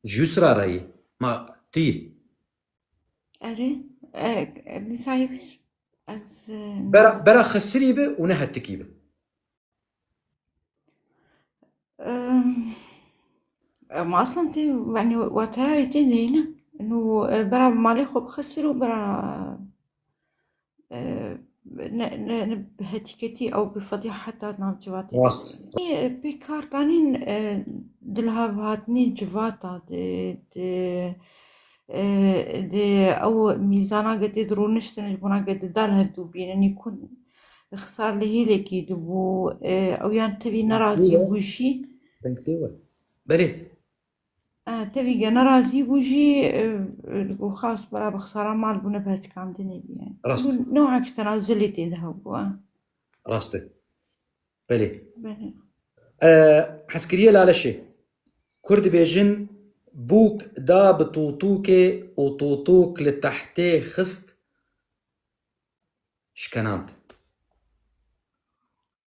جيسرا راي ما تي أري اللي صايبش از برا خسري به ونهتكي به. ما أصلا تي يعني وقتها يتنينا إنه برا مالي خب خسروا برا بهتيكتي أو بفضيحة حتى نام جواتي راست بكارتانين دلها بهاتني جواتا دي أو ميزانا قد درونشتن جبونا قد دالها دوبين أن يكون اخسار لي لكي دبو أو يعني تبي نرازي ايوه بوشي تنكتيوه بلي تبي نرازي بوجي وخاص برا بخسارة مال بنا بهت كان دني يعني راست نوعك تنازلي تذهبوا راست بلي بله حسكريه لا شيء كرد بيجن بوك دا بطوطوكي وطوطوك لتحتي خست شكنانت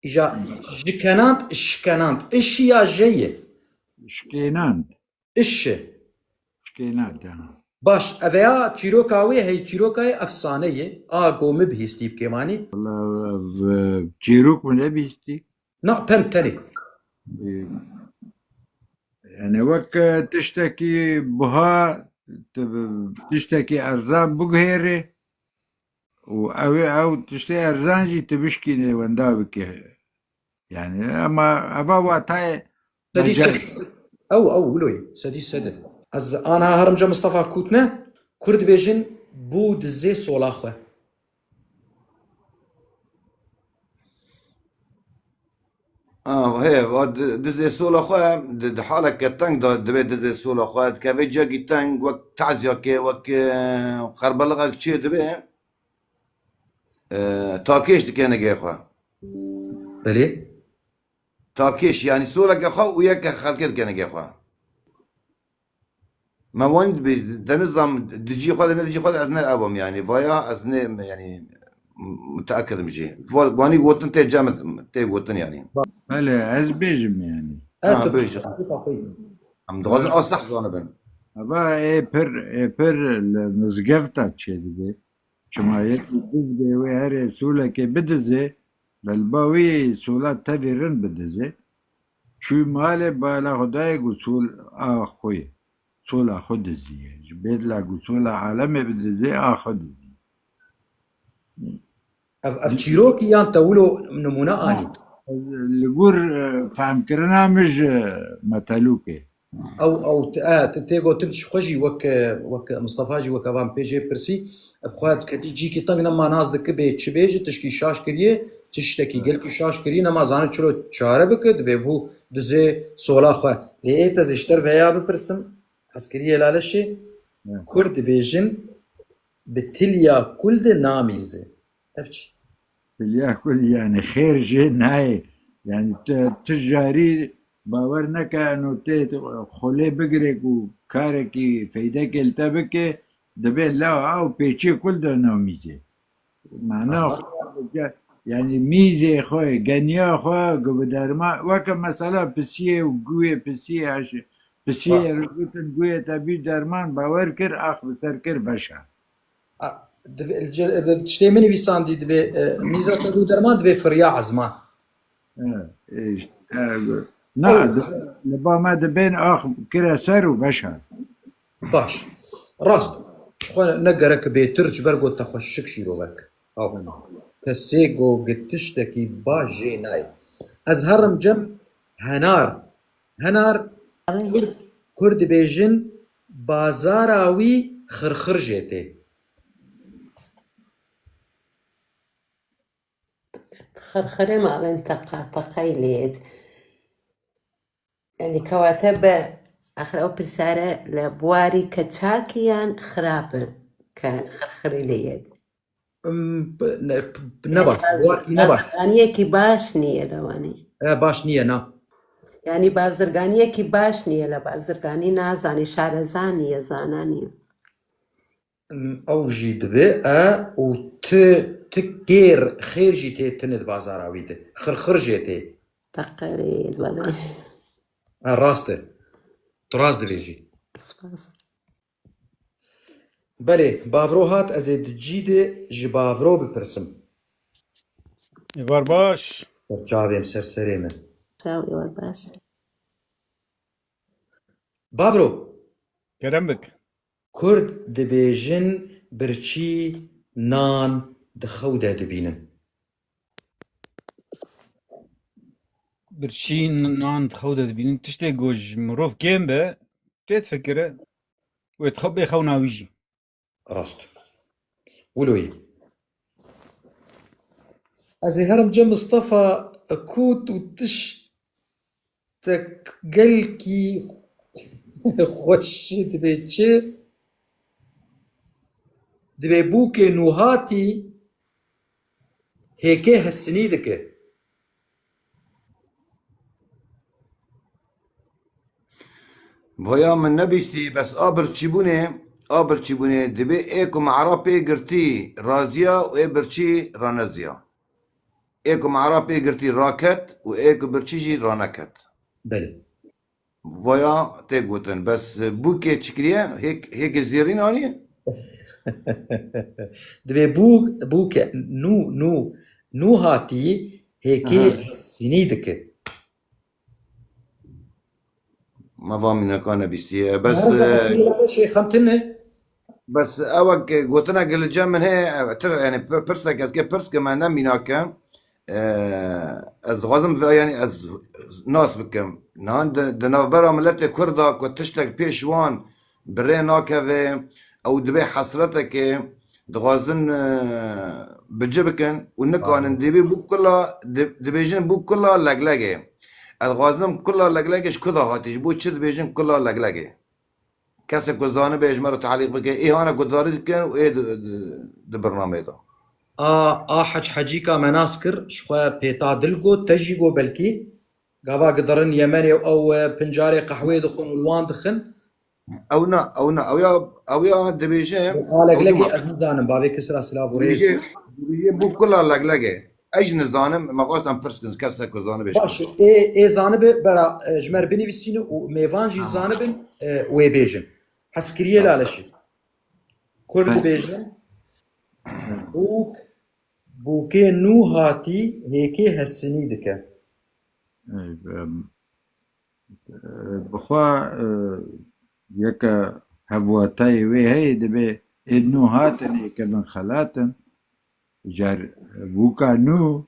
إجا جكنانت شكنانت إيش يا جية شكيناند إيش شكينات باش أبيا تشيروكاوي هي تشيروكاي أفسانية آغو مبهيستي بكيماني بجيروك من أبيستي نا بم تاني يعني وك تشتكي بها تشتكي أرزان بقهيري أو تشتكي أرزان جي تبشكي وندابك يعني أما أبا واتاي سدي مجال سد أو ولوي سدي سد از أنا هرمجا مصطفى كوتنا كرد بيجن بود زي سولاخوه هي دزي سولا خويا حالك كتنك دبي دزي سولا خويا كافي جاكي تنك وك تعزيا كي وك خربلغك تشي دبي تاكيش دكينا جي خويا بلي تاكيش يعني سولا كخوا وياك خلكت كينا جي خويا ما وين نظام دجي خويا دجي خويا أثناء أبوم يعني فيا أثناء يعني متأكد مجي واني وطن تي جامد تي وطن يعني بلا أزبيجم يعني بيش عم دغزن صح زوانا بن أبا إيه بر المزقفتة تشيدي شما يكي دزبي ويهري سولا كي بدزي للباوي سولا تفيرن بدزي شو مالي بالا خداي قصول أخوي سولا خد زي بيت لا قصول عالمي بدزي أخد اف تشيروكي يان تولو نمونا اني اللي قور فهم كرنا مش متلوكي او تيغو تنتش خوجي وك مصطفى جي وك فان بي جي برسي بخوات كتي جي كي طنگ نما ناز دك بي تشبيج تشكي شاش كريه تشتكي قال كي شاش كريه نما زان چلو چاره بكد بي بو دزي سولا خو لي تز اشتر فيا بپرسم عسكريه لالشي كرد بيجن بتليا كل ده ناميزه افشي ياكل يعني خير جي نهاية يعني تجاري باور نكا انه تيت خولي بقرك وكاركي فايدك التبكي دبين لا او بيتشي كل ده نوميزي معناه يعني ميزة خوي غنيا خوي قبدارما وكا مثلا بسيه وقوية بسيه عش بسيه رقوتن قوية تبي درمان باور كر اخ بسر كر بشا تشتي مني في ساندي دبي ميزه تدو درمان دبي فريا عزمان ايش لا لبا ما دبين اخ كرا سر وبشر باش راست شخو نقرك بيترج برقو تخشك شيروغك او تسيقو قتشتكي باجي ناي ازهرم جم هنار كرد بيجن بازاراوي خرخر جيتي خرخري مالن تقيليد يعني كواتب أخر أو برسارة لبواري كتشاكيان خراب كخرخري ليد نباش نباش بازرگانية كي باش نية لواني باش نية نا يعني بازرگانية كي باش نية لبازرگاني نازاني شارزانية زانانية او جي دبي و تكير خير جيتي تند بازاراوي دي خرخر جيتي تقريد ولا راسته تراز دبيجي سپاس. بله باورو هات از دجیده جباورو بپرسم ایوار باش چاویم سرسره من چاوی وەر باش. باورو کرم بک کرد دبیجن برچی نان دخوده دبینن برشی نان تخوده دبینن تشتی گوش مروف گیم به تیت فکره و تخب خو ناویجی راست ولوي أزي هرم جا مصطفى كوت وتش تقلكي خوش دبي تشي دبي بوكي نوهاتي هيكي هالسنيدك ویا من نبیستی بس آبر چی بونه دبی ایکو معرابی گرتی رازیا و ای برچی رانزیا ایکو معرابی گرتی راکت و ایکو برچی جی رانکت بله ویا تگوتن بس بوکه چکریه هیک زیرین آنیه دبي بوك نوهاتي هيكي هالسنيدك ما فاهمين كان نبیستی بس شيء خمتنه بس اوك قوتنا قل جا من هي يعني برسك از برس كما نميناك از غازم في يعني از ناس بكم نهان دنافبرا ملت كردا كنتشتك بيشوان بريناك في او دبي حسرتك دغازن بجبكن ونكان دبي بو كلها دبيجن بو كلها لقلقه الغازم كلها لقلقه كذا هاتيش بو تشد بيجن كلها لقلقه کسی گزانه بهش مرا تعلیق بکه ای هانا گزاری کن و ای ده برنامه دا حجيكا مناسكر شخوا بيتا دلقو تجيقو بلكي قابا قدرن يمني او بنجاري قحوي دخن والوان دخن او یا دبیشه لقلقي ازنزانم بابي كسرا سلاف وريس دبیشه بو کلا لگلگه ایج نزانم مقاستم پرسکنز کسی گزانه بهش باش اي زانب برا جمر بنفسينو وميفان جي زانبن ويبيجن حسكريه لا شيء كرد بيجن بوكي نو هاتي هيكي هالسني دكا بخوا يكا هفواتاي وي هي دبي ادنو هاتن يكا من خلاتن جار بوكا نو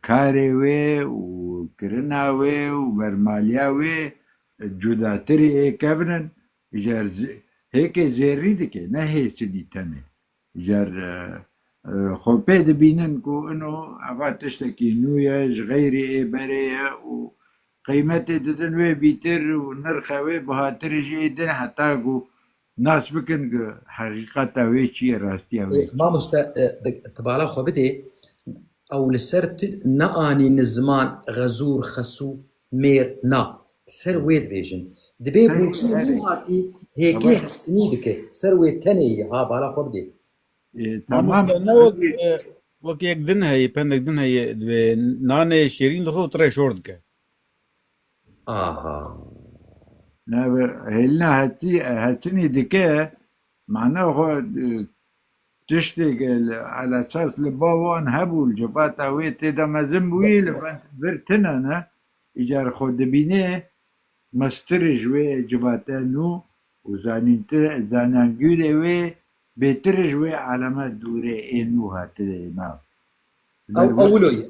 كاري وي وكرنا وي وبرماليا وي جوداتري اي كفنن جار هيك زيري دكي نهي سدي تاني جار خوبي دبينن كو انو عفا تشتكي نويا غيري اي بريا وقيمتي ددن وي بيتر ونرخا وي بهاتر جي دن حتى كو ناس بكن حقيقة وي شي راستيا وي ما تبالا خو بدي او لسرت ناني نزمان غزور خسو مير نا سر ويد بيجن دبي بوكي نو هاتي هيكي هالسني دكا سر ويد تاني ها بالا خو بدي تمام وك یک دن هی پندک دن هی دوی نان شیرین دخو تره شورد که هلنا هاتسني دكا معناه هو تشتغل على اساس لبابا هبو الجفاتا ويتي دا مازم ويل برتنا اجار خود بينه مسترج وي جفاتانو وزانانجولي وي بيترج وي علامات دوري انو هاتنا اولوي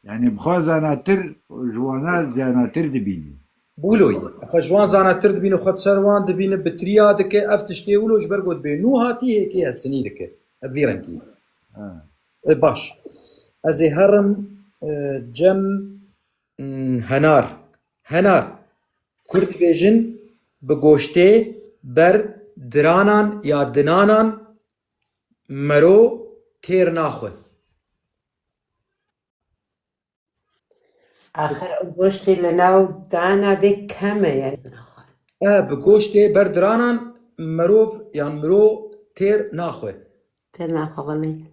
يعني بخوا زاناتر جوانا زاناتر دبيني بولوي خجوان زانا ترد بين خد سروان دبين بتريا دك افتشتي ولو جبر قد بينو هاتي هيك هالسني دك ادفيرنكي باش ازي هرم جم هنار كرد بيجن بگوشته بر درانان یا دنانان مرو تير ناخذ آخر گوشتی لناو دانا بکمه يعني بگوشته بر درانان مروف يعني مرو تير ناخذ ترنا خغلي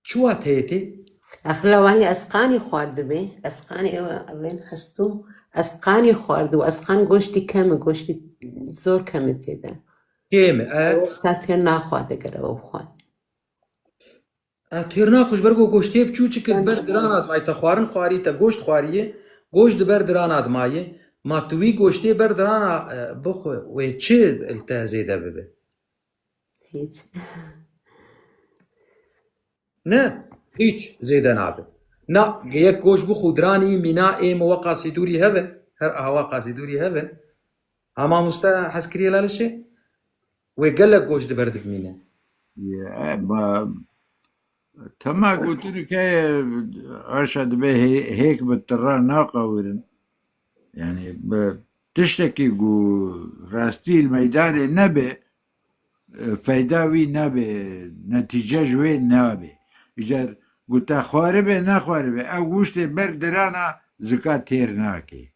شو هاتيتي آخر لواني أسقاني خوارد بي أسقاني إيوه اللين حستو ئەسقانی خوارد و ئەسقان گۆشتی کەمە گۆشتی زۆر کەمت تێدا كيمة سا تێر ناخوا دەگەرەوە بخوات تير ناخوش برگو گوشتی بچو چکر بر درانات مای تا خوارن خواری تا گوشت خواریه گوشت بر درانات مایه ما توی گوشتی بر درانا بخو و چه التهزیده ببه هیچ نه هیچ زیده نابه نه یک گوشت بخو درانی مینا ایم و قاسیدوری هفن هر هوا قاسیدوری هفن اما مستا حسکریه لالشه و گلک گوشت برد مینه تما قلت لك أشهد به هيك بالترا ناقورن يعني تشتكي قو راستي الميدان نبي فايداوي نبي نتيجة جوي نبي إجار قلت خواربه نخواربه أو وشتي بردرانا زكاة تير ناكي